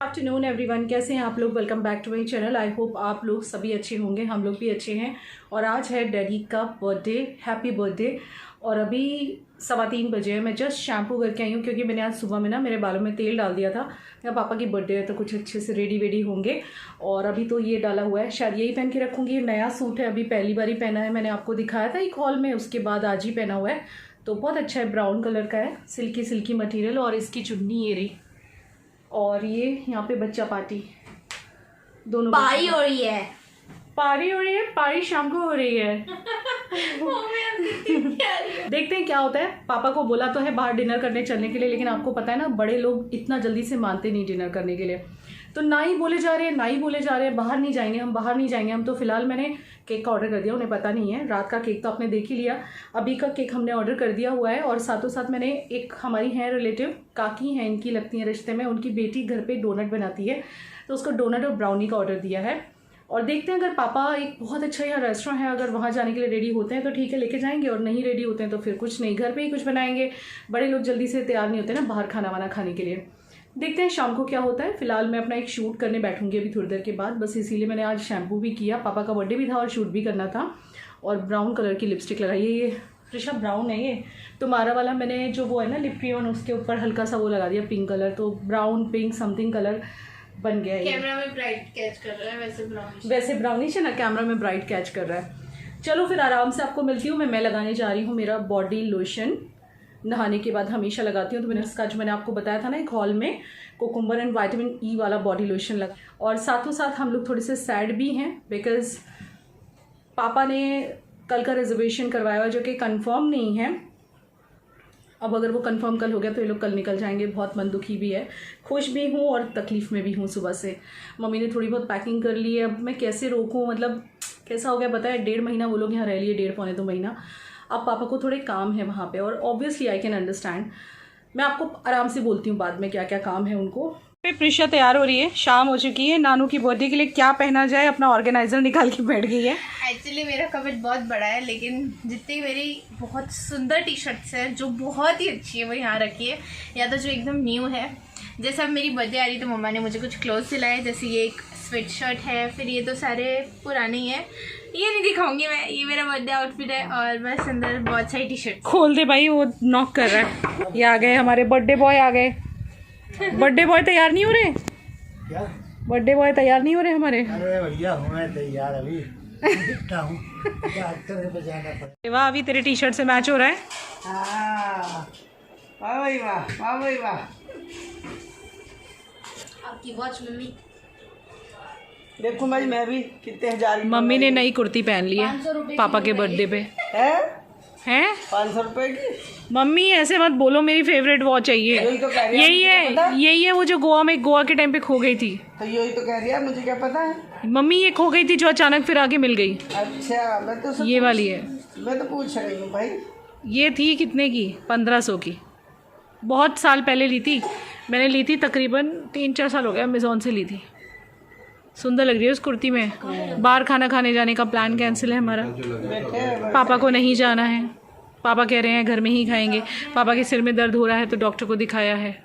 Afternoon everyone, कैसे हैं आप लोग। Welcome back to my channel. I hope आप लोग सभी अच्छे होंगे, हम लोग भी अच्छे हैं। और आज है डैडी का बर्थडे, हैप्पी बर्थडे। और अभी 3:15 बजे है। मैं जस्ट शैम्पू करके आई हूँ क्योंकि मैंने आज सुबह में ना मेरे बालों में तेल डाल दिया था। या पापा की बर्थडे है तो कुछ अच्छे से रेडी वेडी होंगे। और अभी तो ये डाला हुआ है, शायद यही पहन के रखूँगी। ये नया सूट है, अभी पहली बार ही पहना है। मैंने आपको दिखाया था एक हॉल में, उसके बाद आज ही पहना हुआ है। तो बहुत अच्छा है, ब्राउन कलर का है, सिल्की सिल्की मटीरियल। और इसकी चुन्नी ये रही। और ये यहाँ पे बच्चा पार्टी, दोनों पारी हो रही है। पारी हो रही है, पारी शाम को हो रही है। देखते हैं क्या होता है। पापा को बोला तो है बाहर डिनर करने चलने के लिए, लेकिन आपको पता है ना बड़े लोग इतना जल्दी से मानते नहीं डिनर करने के लिए। तो ना ही बोले जा रहे हैं, ना ही बोले जा रहे हैं बाहर नहीं जाएंगे, हम बाहर नहीं जाएंगे। हम तो फिलहाल मैंने केक का ऑर्डर कर दिया, उन्हें पता नहीं है। रात का केक तो आपने देख ही लिया, अभी का केक हमने ऑर्डर कर दिया हुआ है। और साथों साथ मैंने एक हमारी है रिलेटिव, काकी हैं इनकी, लगती हैं रिश्ते में, उनकी बेटी घर पे डोनट बनाती है, तो उसको डोनट और ब्राउनी का ऑर्डर दिया है। और देखते हैं, अगर पापा एक बहुत अच्छा यहाँ रेस्टोरेंट है, अगर वहाँ जाने के लिए रेडी होते हैं तो ठीक है, लेके जाएंगे। और नहीं रेडी होते हैं तो फिर कुछ नहीं, घर पे ही कुछ बनाएंगे। बड़े लोग जल्दी से तैयार नहीं होते ना बाहर खाना वाना खाने के लिए। देखते हैं शाम को क्या होता है। फिलहाल मैं अपना एक शूट करने बैठूंगी अभी थोड़ी देर के बाद, बस इसीलिए मैंने आज शैम्पू भी किया। पापा का बर्थडे भी था और शूट भी करना था। और ब्राउन कलर की लिपस्टिक लगाई है, ये ऋषभ ब्राउन है ये। तुम्हारा वाला मैंने जो वो है ना लिप्रियन, उसके ऊपर हल्का सा वो लगा दिया पिंक कलर, तो ब्राउन पिंक समथिंग कलर बन गया है। कैमरा में ब्राइट कैच कर रहा है, वैसे ब्राउनिश है ना, कैमरा में ब्राइट कैच कर रहा है। चलो फिर आराम से आपको मिलती हूँ। मैं लगाने जा रही हूँ मेरा बॉडी लोशन, नहाने के बाद हमेशा लगाती हूँ। तो मैंने इसका जो मैंने आपको बताया था ना एक हॉल में, कोकुम्बर एंड विटामिन ई वाला बॉडी लोशन लगा। और साथों साथ हम लोग थोड़े से सैड भी हैं, बिकॉज पापा ने कल का रिजर्वेशन करवाया हुआ जो कि कंफर्म नहीं है। अब अगर वो कंफर्म कल हो गया तो ये लोग कल निकल जाएंगे। बहुत मन दुखी भी है, खुश भी हूँ और तकलीफ़ में भी हूँ। सुबह से मम्मी ने थोड़ी बहुत पैकिंग कर ली है, अब मैं कैसे रोकूँ। मतलब कैसा हो गया पता है, 1.5 महीना वो लोग यहाँ रह लिए, 1.5 पौने 2 महीना। अब पापा को थोड़े काम है वहाँ पे, और ऑब्वियसली आई कैन अंडरस्टैंड। मैं आपको आराम से बोलती हूँ बाद में क्या क्या काम है उनको। प्रिशा तैयार हो रही है, शाम हो चुकी है। नानू की बर्थडे के लिए क्या पहना जाए, अपना ऑर्गेनाइजर निकाल के बैठ गई है। एक्चुअली मेरा कबर्ड बहुत बड़ा है, लेकिन जितनी मेरी बहुत सुंदर टी शर्ट्स है जो बहुत ही अच्छी है वो यहाँ रखी है, या तो जो एकदम न्यू है। जैसे अब मेरी बर्थडे आ रही तो मम्मा ने मुझे कुछ क्लोथ्स दिलाए, जैसे ये एक स्वेट शर्ट है, फिर ये तो सारे पुराने ही हैं, ये नहीं दिखाऊंगी मैं। ये मेरा बर्थडे आउटफिट है, और बस अंदर बहुत सारी टी शर्ट। खोल दे भाई, वो नॉक कर रहा है। ये आ गए हमारे बर्थडे बॉय, आ गए। बर्थडे बॉय तैयार नहीं हो रहे क्या? बर्थडे बॉय तैयार नहीं हो रहे हमारे। अरे भैया हूँ मैं तैयार, अभी दिखता हूँ, बजाना पड़ेगा। वाह, अभी तेरे टी शर्ट से मैच हो रहा है। वाह भाई वाह, वाह भाई वाह। आपकी वॉच मम्मी, देखो भाई मैं भी कितने हजार की मम्मी ने नई कुर्ती पहन ली 500 है रुपए पापा की के मंगाई। बर्थडे पे। है हैं 500 रुपए की। मम्मी ऐसे मत बोलो, मेरी फेवरेट वॉच है ये। यही तो कह रही है, यही मुझे पता? है, यही है वो जो गोवा के टाइम पे खो गई थी। तो यही तो कह रही है, मुझे क्या पता है। मम्मी ये खो गई थी जो अचानक फिर आगे मिल गई। अच्छा मैं तो ये वाली है। मैं तो पूछ रही हूँ भाई। ये थी कितने की, 1500 की। बहुत साल पहले ली थी मैंने, ली थी तकरीबन 3-4 साल हो गया, अमेज़ॉन से ली थी। सुंदर लग रही है उस कुर्ती में। बाहर खाना खाने जाने का प्लान कैंसिल है हमारा, पापा को नहीं जाना है। पापा कह रहे हैं घर में ही खाएंगे। पापा के सिर में दर्द हो रहा है तो डॉक्टर को दिखाया है।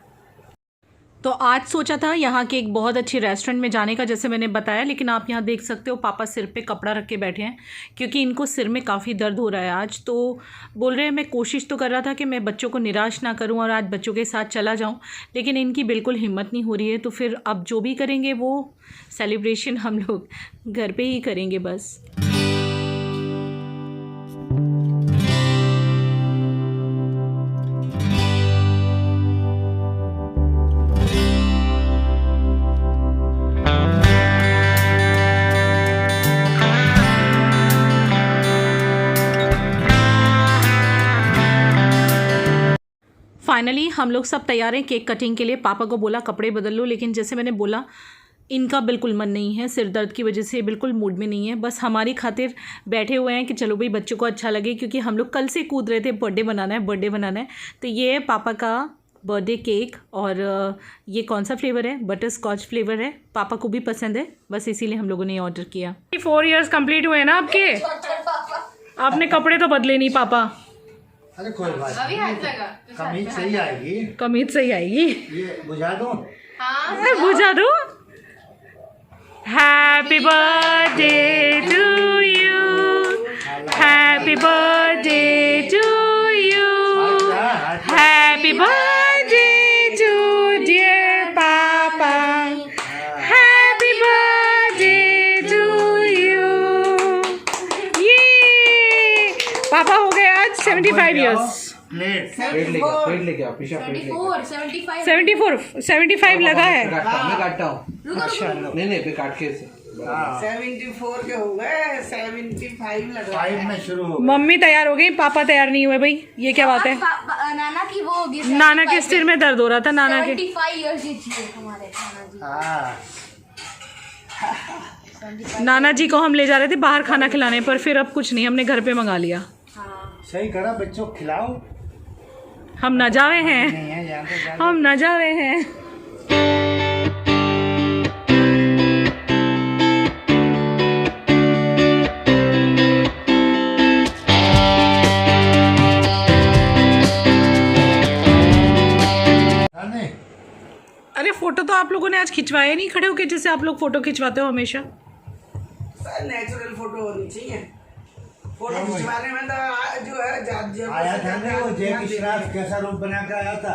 तो आज सोचा था यहाँ के एक बहुत अच्छे रेस्टोरेंट में जाने का, जैसे मैंने बताया, लेकिन आप यहाँ देख सकते हो पापा सिर पे कपड़ा रख के बैठे हैं क्योंकि इनको सिर में काफ़ी दर्द हो रहा है आज। तो बोल रहे हैं, मैं कोशिश तो कर रहा था कि मैं बच्चों को निराश ना करूँ और आज बच्चों के साथ चला जाऊँ, लेकिन इनकी बिल्कुल हिम्मत नहीं हो रही है। तो फिर अब जो भी करेंगे वो सेलिब्रेशन हम लोग घर पर ही करेंगे बस। फाइनली हम लोग सब तैयार हैं केक कटिंग के लिए। पापा को बोला कपड़े बदल लो, लेकिन जैसे मैंने बोला इनका बिल्कुल मन नहीं है, सिर दर्द की वजह से बिल्कुल मूड में नहीं है। बस हमारी खातिर बैठे हुए हैं कि चलो भाई बच्चों को अच्छा लगे, क्योंकि हम लोग कल से कूद रहे थे बर्थडे बनाना है बर्थडे बनाना है। तो ये है पापा का बर्थडे केक, और ये कौन सा फ्लेवर है, बटर स्कॉच फ्लेवर है, पापा को भी पसंद है, बस इसीलिए हम लोगों ने ऑर्डर किया। 4 इयर्स कंप्लीट हुए ना आपके, आपने कपड़े तो बदले नहीं पापा। अरे कोई बात अभी हाथ लगा कमीज सही आएगी, कमीज सही आएगी। ये बुझा दूं? हाँ बुझा दो। Happy birthday to you, happy birthday to you, happy birthday to dear पापा, हैप्पी बर्थडे टू यू। ये पापा हो गए आज 75 इयर्स। प्लेट लेके आओ, पीछा प्लेट लेके आओ। 75 लगा है। मैं काटता हूँ। अच्छा नहीं पे काट के इसे। 74 के हो गए, 75 लगा 5 में शुरू हो मम्मी तैयार हो गई, पापा तैयार नहीं हुए भाई, ये क्या बात है। नाना की वो होगी नाना के सिर में दर्द हो रहा था, नाना के 75 इयर्स ही थी हमारे नाना जी। हाँ नाना जी को हम ले जा रहे थे बाहर खाना खिलाने, पर फिर अब कुछ नहीं, हमने घर पे मंगा लिया। सही करा, बच्चों को खिलाओ। हम न जावे हैं, नहीं है जानते जानते। हम न जावे हैं। नहीं अरे फोटो तो आप लोगों ने आज खिंचवाया नहीं खड़े होके, जैसे आप लोग फोटो खिंचवाते हो हमेशा। नेचुरल फोटो होनी चाहिए। फोटो खिंचवाने में तो जो है आया था ना वो जय की श्राद्ध कैसा रूप बना के आया था,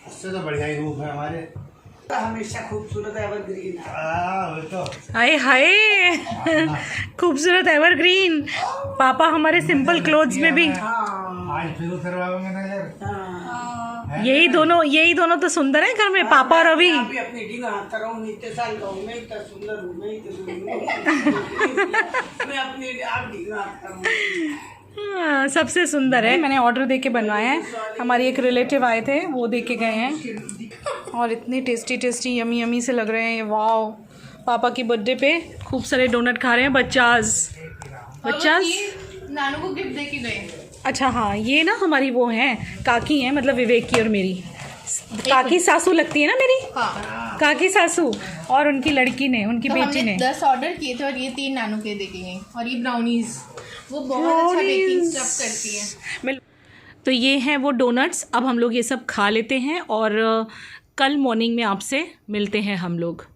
उससे तो बढ़िया ही रूप है हमारे। हमेशा खूबसूरत एवरग्रीन। वो तो हाय हाय खूबसूरत एवरग्रीन। पापा हमारे सिंपल क्लोथ्स में भी आज फिर उतरवाओगे नजर। यही दोनों तो सुंदर है घर में, पापा और अभी। अभी अपनी ढींगा हाथ रहा हूँ, इतने साल का हूँ मैं, इतना सुंदर हूँ मैं, मैं अपनी आप ढींगा हाथ रहा हूँ। सबसे सुंदर है। मैंने ऑर्डर दे के बनवाया है, हमारी एक रिलेटिव आए थे वो दे के गए हैं, और इतनी टेस्टी टेस्टी यमी यमी से लग रहे हैं ये। वाओ, पापा की बर्थडे पे खूब सारे डोनट खा रहे हैं बच्चास। नानू को गिफ्ट दे के गए। अच्छा हाँ, ये ना हमारी वो हैं काकी हैं, मतलब विवेक की और मेरी काकी सासू लगती है ना मेरी। हाँ काकी सासू, और उनकी लड़की ने, उनकी तो बेटी ने। 10 ऑर्डर किए थे और ये 3 नानू के दे के गए। और ये ब्राउनीज वो बहुत अच्छा बेकिंग स्टफ करती है। तो ये हैं वो डोनट्स। अब हम लोग ये सब खा लेते हैं और कल मॉर्निंग में आपसे मिलते हैं हम लोग।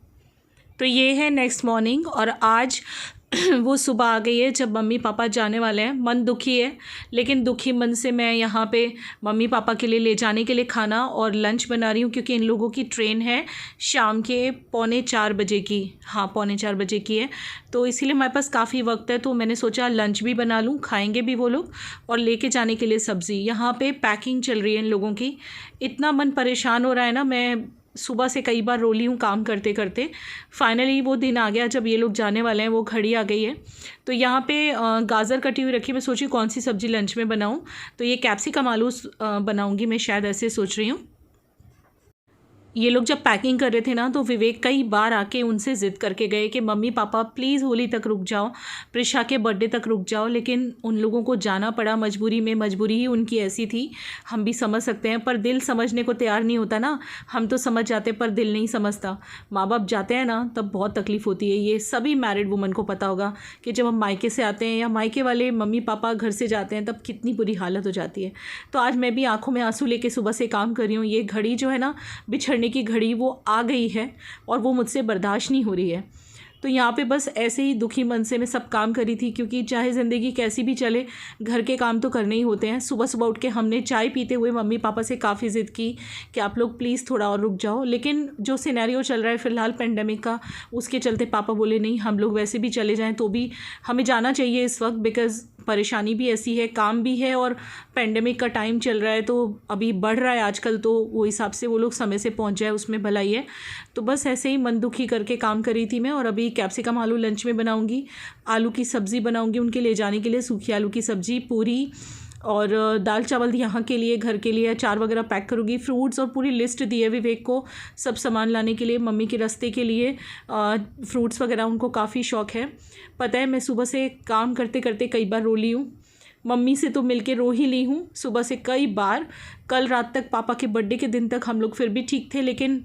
तो ये है नेक्स्ट मॉर्निंग, और आज वो सुबह आ गई है जब मम्मी पापा जाने वाले हैं। मन दुखी है, लेकिन दुखी मन से मैं यहाँ पे मम्मी पापा के लिए ले जाने के लिए खाना और लंच बना रही हूँ, क्योंकि इन लोगों की ट्रेन है शाम के 3:45 बजे की। हाँ 3:45 बजे की है, तो इसीलिए हमारे पास काफ़ी वक्त है। तो मैंने सोचा लंच भी बना लूँ, खाएंगे भी वो लोग, और लेके जाने के लिए सब्ज़ी। यहाँ पे पैकिंग चल रही है इन लोगों की, इतना मन परेशान हो रहा है ना। मैं सुबह से कई बार रोली हूँ काम करते करते। फाइनली वो दिन आ गया जब ये लोग जाने वाले हैं, वो घड़ी आ गई है। तो यहाँ पे गाजर कटी हुई रखी, मैं सोची कौन सी सब्ज़ी लंच में बनाऊँ, तो ये कैप्सिकम आलू बनाऊँगी मैं, शायद ऐसे सोच रही हूँ। ये लोग जब पैकिंग कर रहे थे ना, तो विवेक कई बार आके उनसे ज़िद करके गए कि मम्मी पापा प्लीज़ होली तक रुक जाओ, प्रिशा के बर्थडे तक रुक जाओ, लेकिन उन लोगों को जाना पड़ा मजबूरी में। मजबूरी ही उनकी ऐसी थी, हम भी समझ सकते हैं, पर दिल समझने को तैयार नहीं होता ना। हम तो समझ जाते पर दिल नहीं समझता। माँ बाप जाते हैं ना तब बहुत तकलीफ़ होती है। ये सभी मैरिड वुमन को पता होगा कि जब हम मायके से आते हैं या मायके वाले मम्मी पापा घर से जाते हैं, तब कितनी बुरी हालत हो जाती है। तो आज मैं भी आँखों में आंसू लेके सुबह से काम कर रही हूँ। ये घड़ी जो है ना, बिछड़ने की घड़ी, वो आ गई है और वो मुझसे बर्दाश्त नहीं हो रही है। तो यहाँ पे बस ऐसे ही दुखी मन से मैं सब काम करी थी, क्योंकि चाहे ज़िंदगी कैसी भी चले, घर के काम तो करने ही होते हैं। सुबह सुबह उठ के हमने चाय पीते हुए मम्मी पापा से काफ़ी ज़िद की कि आप लोग प्लीज़ थोड़ा और रुक जाओ, लेकिन जो सिनेरियो चल रहा है फ़िलहाल पेंडेमिक का, उसके चलते पापा बोले नहीं, हम लोग वैसे भी चले जाएँ तो भी हमें जाना चाहिए इस वक्त, बिकॉज़ परेशानी भी ऐसी है, काम भी है, और पेंडेमिक का टाइम चल रहा है तो अभी बढ़ रहा है आजकल, तो वो हिसाब से वो लोग समय से पहुंच जाए उसमें भलाई है। तो बस ऐसे ही मन दुखी करके काम करी थी मैं। और अभी कैप्सिकम आलू लंच में बनाऊंगी, आलू की सब्ज़ी बनाऊंगी उनके ले जाने के लिए, सूखी आलू की सब्ज़ी, पूरी और दाल चावल यहाँ के लिए, घर के लिए अचार वगैरह पैक करूँगी, फ्रूट्स और पूरी लिस्ट दी है विवेक को सब सामान लाने के लिए। मम्मी के रास्ते के लिए फ्रूट्स वगैरह उनको काफ़ी शौक़ है। पता है मैं सुबह से काम करते करते कई बार रो ली हूँ, मम्मी से तो मिलके रो ही ली हूँ सुबह से कई बार। कल रात तक पापा के बर्थडे के दिन तक हम लोग फिर भी ठीक थे, लेकिन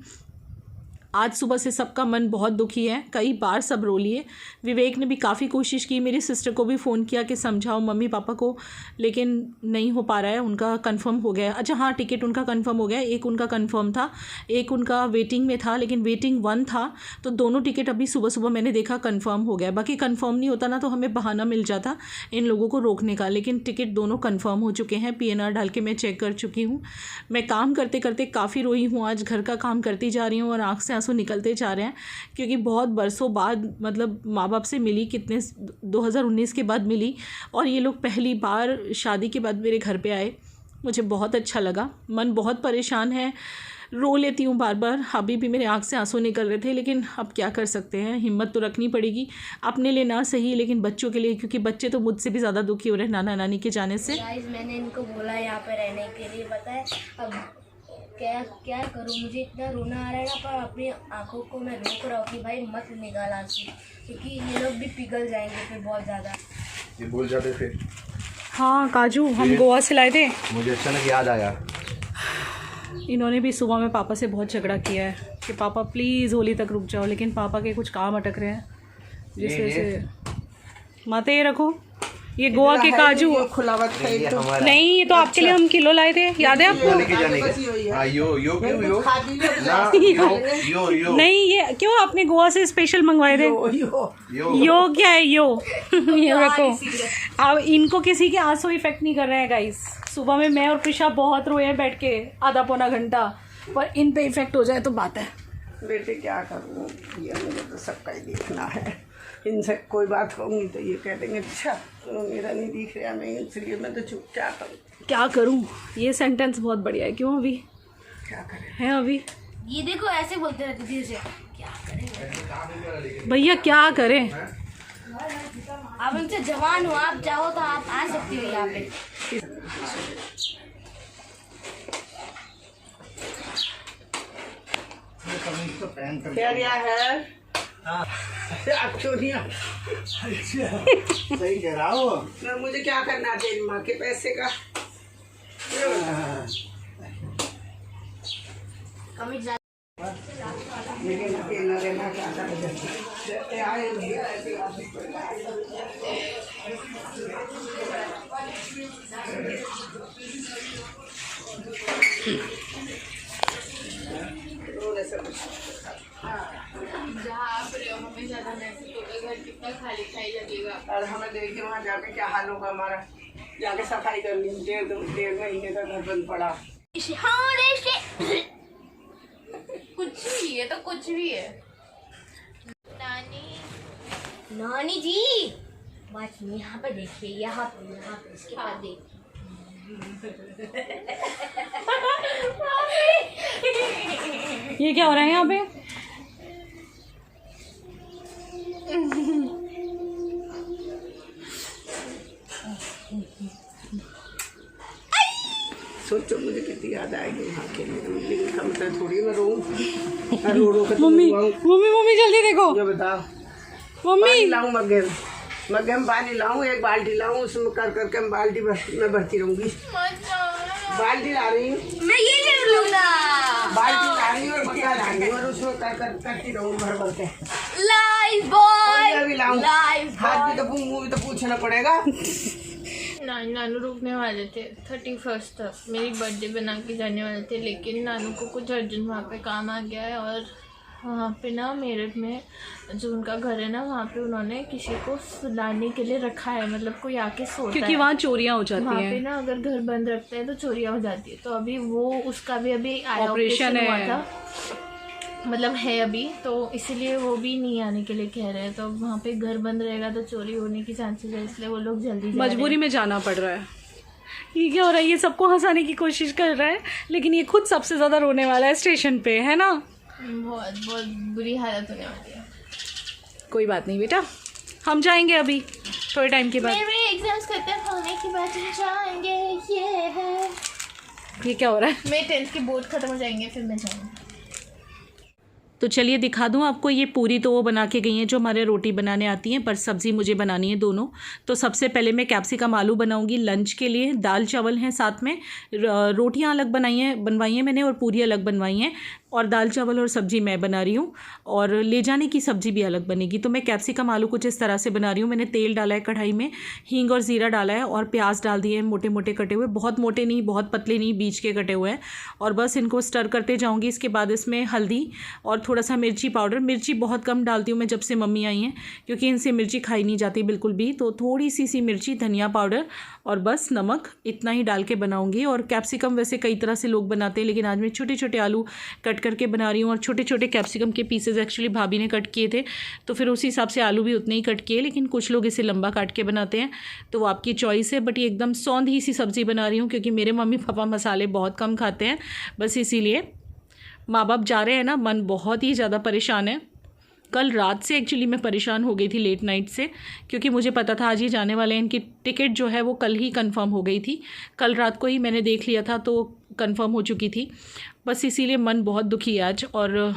आज सुबह से सबका मन बहुत दुखी है, कई बार सब रो लिए। विवेक ने भी काफ़ी कोशिश की, मेरी सिस्टर को भी फ़ोन किया कि समझाओ मम्मी पापा को, लेकिन नहीं हो पा रहा है। उनका कंफर्म हो गया, अच्छा हाँ टिकट उनका कंफर्म हो गया, एक उनका कंफर्म था, एक उनका वेटिंग में था, लेकिन वेटिंग 1 था, तो दोनों टिकट अभी सुबह सुबह मैंने देखा कंफर्म हो गया। बाकी कंफर्म नहीं होता ना तो हमें बहाना मिल जाता इन लोगों को रोकने का, लेकिन टिकट दोनों कंफर्म हो चुके हैं। PNR डाल के मैं चेक कर चुकी हूँ। मैं काम करते करते काफ़ी रोई हूँ, आज घर का काम करती जा रही हूँ और आँख से आंसू निकलते जा रहे हैं, क्योंकि बहुत बरसों बाद मतलब माँ बाप से मिली, कितने 2019 के बाद मिली, और ये लोग पहली बार शादी के बाद मेरे घर पे आए। मुझे बहुत अच्छा लगा, मन बहुत परेशान है, रो लेती हूँ बार बार। अभी भी मेरे आँख से आंसू निकल रहे थे, लेकिन अब क्या कर सकते हैं, हिम्मत तो रखनी पड़ेगी अपने लिए ना सही, लेकिन बच्चों के लिए, क्योंकि बच्चे तो मुझसे भी ज़्यादा दुखी हो रहे हैं नाना नानी के जाने से। गाइस मैंने इनको बोला यहाँ पे रहने के लिए, पता है अब क्या करूँ, मुझे इतना रोना आ रहा है ना, पर अपनी आंखों को मैं रोक रहा हूँ कि भाई मत निकाल आंसू, क्योंकि ये लोग भी पिघल जाएंगे फिर बहुत ज़्यादा। ये भूल जाते फिर। हाँ काजू, हम गोवा से लाए थे। मुझे अचानक याद आया, इन्होंने भी सुबह में पापा से बहुत झगड़ा किया है कि पापा प्लीज़ होली तक रुक जाओ, लेकिन पापा के कुछ काम अटक रहे हैं, जिस वजह से। माते ये रखो, ये गोवा के काजू खुलावत है तो नहीं, ये तो आपके लिए हम किलो लाए थे, याद है आपको? लेके जाने का। यो नहीं, ये क्यों आपने गोवा से स्पेशल मंगवाए थे? यो क्या है यो? ये रखो। अब इनको किसी के आंसू इफेक्ट नहीं कर रहे हैं गाइस। सुबह में मैं और प्रिशा बहुत रोए हैं बैठ के आधा पौना घंटा, पर इन पे इफेक्ट हो जाए तो बात है। बेटे क्या करूँ, ये मुझे तो सबका ही देखना है। इनसे कोई बात कहूँगी तो ये कह देंगे अच्छा तो मेरा नहीं दिख रहा, मैं इसलिए मैं तो चुप क्या करूँ। क्या करूँ, ये सेंटेंस बहुत बढ़िया है। क्यों अभी क्या करें है अभी? ये देखो ऐसे बोलते रहते धीरे से, क्या करें भैया क्या करें? आप उनसे जवान हो, आप चाहो तो आप आ सकते हो यहाँ पे। क्या है आप क्यों नहीं सही कह रहा हो। मुझे क्या करना चाहिए माँ के पैसे का? कमी ज्यादा लेकिन अकेला रहना क्या करते आए जहाँ आप रहे हो हमें ज़्यादा महसूस होगा, घर कितना खाली खाली लगेगा। और हमें देखिए वहाँ जाके क्या हाल होगा हमारा, जाके सफाई करनी, 1.5 महीने का घर बंद पड़ा। कुछ भी है तो कुछ भी है। नानी जी बस यहाँ पे देखिए, यहाँ पे इसके बाद देखिए। ये क्या हो रहा है यहाँ पे? सोचो मुझे कितनी याद आएगी वहाँ के लिए, लेकिन हम तो थोड़ी ना रो के मम्मी मम्मी मम्मी जल्दी देखो, ये बताओ मम्मी लाऊं मग्गे में पानी लाऊं, एक बाल्टी लाऊं, उसमें कर करके मैं बाल्टी में भरती रहूंगी। बाल्टी ला रही हूँ, मैं ये ले लूंगा। बाल्टी ला रही हूँ और मग्गा ला रही हूँ और उसमें करती रहूँ भर भर के। लाइव बॉय, भी लाऊं, लाइव हाथ भी तो मुँह भी तो पूछना पड़ेगा। नानू रुकने वाले थे 31 तक, मेरी बर्थडे बना के जाने वाले थे, लेकिन नानू को कुछ अर्जेंट वहाँ पे काम आ गया है, और वहाँ पे ना मेरठ में जो उनका घर है ना, वहाँ पे उन्होंने किसी को सुलाने के लिए रखा है, मतलब कोई आके सोता क्योंकि है वहाँ चोरियाँ हो जाती वहाँ पे हैं। ना, अगर घर बंद रखते हैं तो चोरियाँ हो जाती है। तो अभी वो उसका भी अभी ऑपरेशन हुआ है, था, मतलब है अभी, तो इसीलिए वो भी नहीं आने के लिए कह रहे हैं। तो वहाँ पे घर बंद रहेगा तो चोरी होने की चांसेस है, इसलिए वो लोग जल्दी जा रहे हैं। मजबूरी में जाना पड़ रहा है। ये क्या हो रहा है? ये सबको हंसाने की कोशिश कर रहा है, लेकिन ये खुद सबसे ज़्यादा रोने वाला है स्टेशन पे, है ना? बहुत बहुत बुरी हालत होने वाली है। कोई बात नहीं बेटा, हम जाएंगे अभी। थोड़े टाइम के बाद। मेरे एग्जाम्स खत्म होने के बाद हम जाएंगे, ये है। ये क्या हो रहा है? मेरे 10th के बोर्ड खत्म हो जाएंगे फिर मैं जाऊँगी। तो चलिए दिखा दूँ आपको। ये पूरी तो वो बना के गई हैं जो हमारे रोटी बनाने आती हैं, पर सब्ज़ी मुझे बनानी है दोनों। तो सबसे पहले मैं कैप्सिकम आलू बनाऊंगी लंच के लिए। दाल चावल हैं साथ में, रोटियां अलग बनवाई हैं मैंने और पूरी अलग बनवाई हैं, और दाल चावल और सब्ज़ी मैं बना रही हूँ, और ले जाने की सब्ज़ी भी अलग बनेगी। तो मैं कैप्सिकम आलू कुछ इस तरह से बना रही हूँ। मैंने तेल डाला है कढ़ाई में, हींग और ज़ीरा डाला है, और प्याज डाल दिए हैं मोटे मोटे कटे हुए, बहुत मोटे नहीं बहुत पतले नहीं, बीच के कटे हुए हैं। और बस इनको स्टर करते जाऊँगी। इसके बाद इसमें हल्दी और थोड़ा सा मिर्ची पाउडर, मिर्ची बहुत कम डालती हूँ मैं जब से मम्मी आई हैं, क्योंकि इनसे मिर्ची खाई नहीं जाती बिल्कुल भी। तो थोड़ी सी मिर्ची, धनिया पाउडर और बस नमक, इतना ही डाल के बनाऊँगी। और कैप्सिकम वैसे कई तरह से लोग बनाते हैं, लेकिन आज मैं छोटे छोटे आलू कट करके बना रही हूँ, और छोटे छोटे कैप्सिकम के पीसेज एक्चुअली भाभी ने कट किए थे, तो फिर उसी हिसाब से आलू भी उतने ही कट किए। लेकिन कुछ लोग इसे लंबा काट के बनाते हैं, तो वो आपकी चॉइस है। बट ये एकदम सौंधी सी सब्ज़ी बना रही हूँ, क्योंकि मेरे मम्मी पापा मसाले बहुत कम खाते हैं, बस इसीलिए। माँ बाप जा रहे हैं ना, मन बहुत ही ज़्यादा परेशान है। कल रात से एक्चुअली मैं परेशान हो गई थी लेट नाइट से, क्योंकि मुझे पता था आज ही जाने वाले हैं। इनकी टिकट जो है वो कल ही कंफर्म हो गई थी, कल रात को ही मैंने देख लिया था, तो कंफर्म हो चुकी थी। बस इसीलिए मन बहुत दुखी है आज, और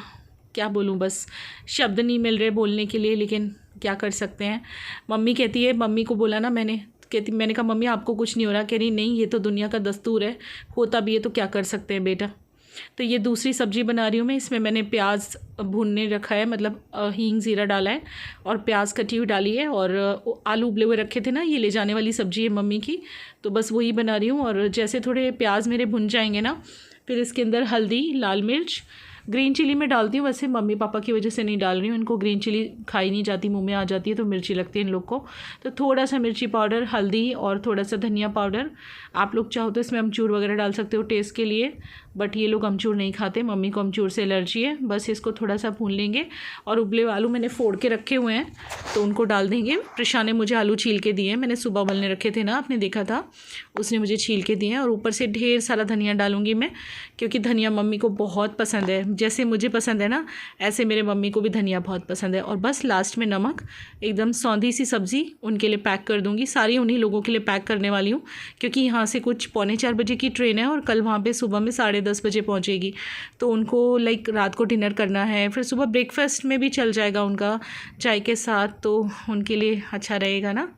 क्या बोलूँ, बस शब्द नहीं मिल रहे बोलने के लिए, लेकिन क्या कर सकते हैं। मम्मी कहती है, मम्मी को बोला ना मैंने कहा मम्मी आपको कुछ नहीं हो रहा? कह रही नहीं, ये तो दुनिया का दस्तूर है, होता भी है तो क्या कर सकते हैं बेटा। तो ये दूसरी सब्ज़ी बना रही हूँ मैं। इसमें मैंने प्याज भूनने रखा है, मतलब हींग ज़ीरा डाला है, और प्याज कटी हुई डाली है, और आलू उबले हुए रखे थे ना, ये ले जाने वाली सब्ज़ी है मम्मी की, तो बस वही बना रही हूँ। और जैसे थोड़े प्याज मेरे भुन जाएंगे ना, फिर इसके अंदर हल्दी, लाल मिर्च, ग्रीन चिली मैं डालती हूँ, वैसे मम्मी पापा की वजह से नहीं डाल रही हूँ, इनको ग्रीन चिली खाई नहीं जाती, मुंह में आ जाती है, तो मिर्ची लगती है इन लोग को। तो थोड़ा सा मिर्ची पाउडर, हल्दी और थोड़ा सा धनिया पाउडर। आप लोग चाहो तो इसमें अमचूर वगैरह डाल सकते हो टेस्ट के लिए, बट ये लोग अमचूर नहीं खाते, मम्मी को अमचूर से एलर्जी है। बस इसको थोड़ा सा भून लेंगे, और उबले हुए आलू मैंने फोड़ के रखे हुए हैं, तो उनको डाल देंगे। प्रशा ने मुझे आलू छील के दिए हैं, मैंने सुबह उबलने रखे थे ना, आपने देखा था, उसने मुझे छील के दिए हैं। और ऊपर से ढेर सारा धनिया डालूंगी मैं, क्योंकि धनिया मम्मी को बहुत पसंद है, जैसे मुझे पसंद है ना, ऐसे मेरे मम्मी को भी धनिया बहुत पसंद है। और बस लास्ट में नमक। एकदम सौंधी सी सब्ज़ी उनके लिए पैक कर दूँगी, सारी उन्हीं लोगों के लिए पैक करने वाली हूँ, क्योंकि यहाँ से कुछ 3:45 बजे की ट्रेन है, और कल वहाँ पे सुबह में 10:30 बजे पहुँचेगी। तो उनको लाइक रात को डिनर करना है, फिर सुबह ब्रेकफास्ट में भी चल जाएगा उनका चाय के साथ, तो उनके लिए अच्छा रहेगा ना।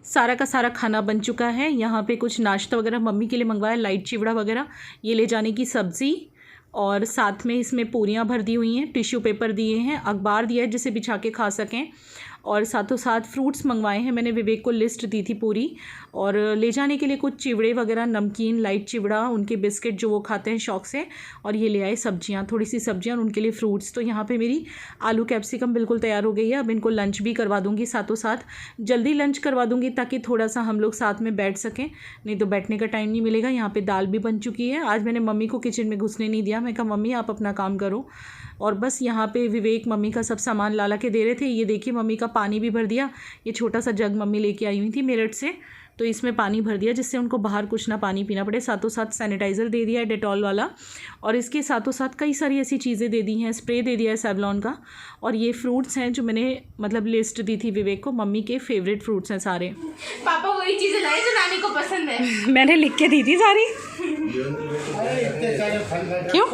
सारा का सारा खाना बन चुका है। यहाँ पे कुछ नाश्ता वगैरह मम्मी के लिए मंगवाया, लाइट चिवड़ा वगैरह, ये ले जाने की सब्ज़ी, और साथ में इसमें पूरियाँ भर दी हुई हैं, टिश्यू पेपर दिए हैं, अखबार दिया है जिसे बिछा के खा सकें, और साथों साथ फ्रूट्स मंगवाए हैं मैंने, विवेक को लिस्ट दी थी पूरी। और ले जाने के लिए कुछ चिवड़े वगैरह, नमकीन, लाइट चिवड़ा, उनके बिस्किट जो वो खाते हैं शौक़ से, और ये ले आए सब्जियां, थोड़ी सी सब्जियां, और उनके लिए फ्रूट्स। तो यहाँ पे मेरी आलू कैप्सिकम बिल्कुल तैयार हो गई है। अब इनको लंच भी करवा दूँगी, साथों साथ जल्दी लंच करवा दूँगी, ताकि थोड़ा सा हम लोग साथ में बैठ सकें, नहीं तो बैठने का टाइम नहीं मिलेगा। यहाँ पर दाल भी बन चुकी है। आज मैंने मम्मी को किचन में घुसने नहीं दिया, मैं कहा मम्मी आप अपना काम करो। और बस यहाँ पे विवेक मम्मी का सब सामान ला के दे रहे थे। ये देखिए मम्मी का पानी भी भर दिया, ये छोटा सा जग मम्मी लेके आई हुई थी मेरठ से, तो इसमें पानी भर दिया, जिससे उनको बाहर कुछ ना पानी पीना पड़े। साथों साथ सैनिटाइज़र दे दिया है डेटॉल वाला, और इसके साथों साथ कई सारी ऐसी चीज़ें दे दी हैं, स्प्रे दे दिया है सेवलॉन का। और ये फ्रूट्स हैं जो मैंने मतलब लिस्ट दी थी विवेक को, मम्मी के फेवरेट फ्रूट्स हैं सारे। पापा वही चीज़ें लाए जो नानी को पसंद है। मैंने लिख के दी थी सारी। क्यों?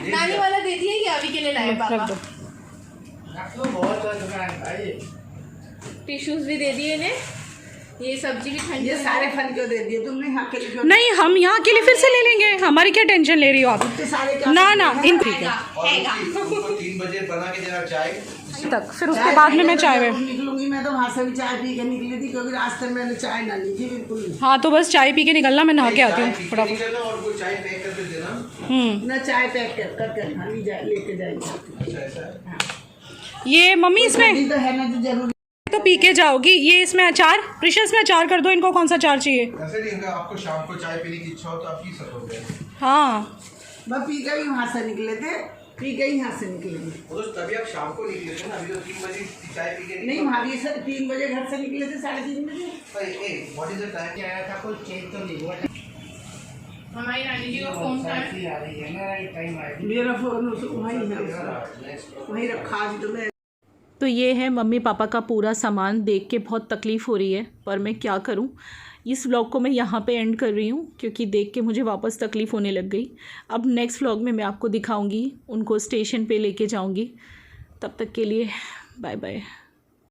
नानी वाला दे दिया कि अभी के लिए लाए पापा? टिश्यूज भी दे दिए ने, ये सब्जी भी ठंडी। ये सारे फल क्यों दे दिए तुमने? यहाँ के लिए क्यों? नहीं, हम यहाँ के लिए फिर से ले लेंगे, हमारी क्या टेंशन ले रही हो आप? ना ना, इन ठीक है 3 बजे बना के देना चाय तक, फिर उसके बाद में मैं चाय में निकलूंगी। मैं तो वहाँ से भी चाय पी के निकली थी, क्योंकि रास्ते में मैंने चाय ना ली थी बिल्कुल। हाँ, तो बस चाय पी के निकलना, मैं नहा के आती हूँ फटाफट। और कोई चाय पैक करके देना। ना चाय पैक करके लेके जाएंगे। ये मम्मी इसमें तो है ना जो जरूरी, तो पी के जाओगी। ये इसमें अचार, प्रिशस में अचार कर दो इनको, कौन सा अचार चाहिए? ऐसे नहीं, अगर आपको शाम को चाय पीने की इच्छा हो तो आप पी सकोगे। हाँ, बस पी के ही वहाँ से निकले थे, पी के ही यहाँ से निकलेंगे। वो तो तभी आप शाम को निकले थे ना, अभी तो 3 बजे चाय पी के नहीं, भाभी सर 3 बजे घर से निकले थे, 3:30 बजे। What is the time? आया था, कोई चेंज तो नहीं हुआ। हमारी नानी जी का फोन था, मेरा फोन वहीं है, वहीं रखा। आज तो मैं तो ये है मम्मी पापा का पूरा सामान। देख के बहुत तकलीफ़ हो रही है, पर मैं क्या करूं। इस व्लॉग को मैं यहाँ पे एंड कर रही हूँ क्योंकि देख के मुझे वापस तकलीफ़ होने लग गई। अब नेक्स्ट व्लॉग में मैं आपको दिखाऊंगी, उनको स्टेशन पे लेके जाऊंगी। तब तक के लिए बाय बाय।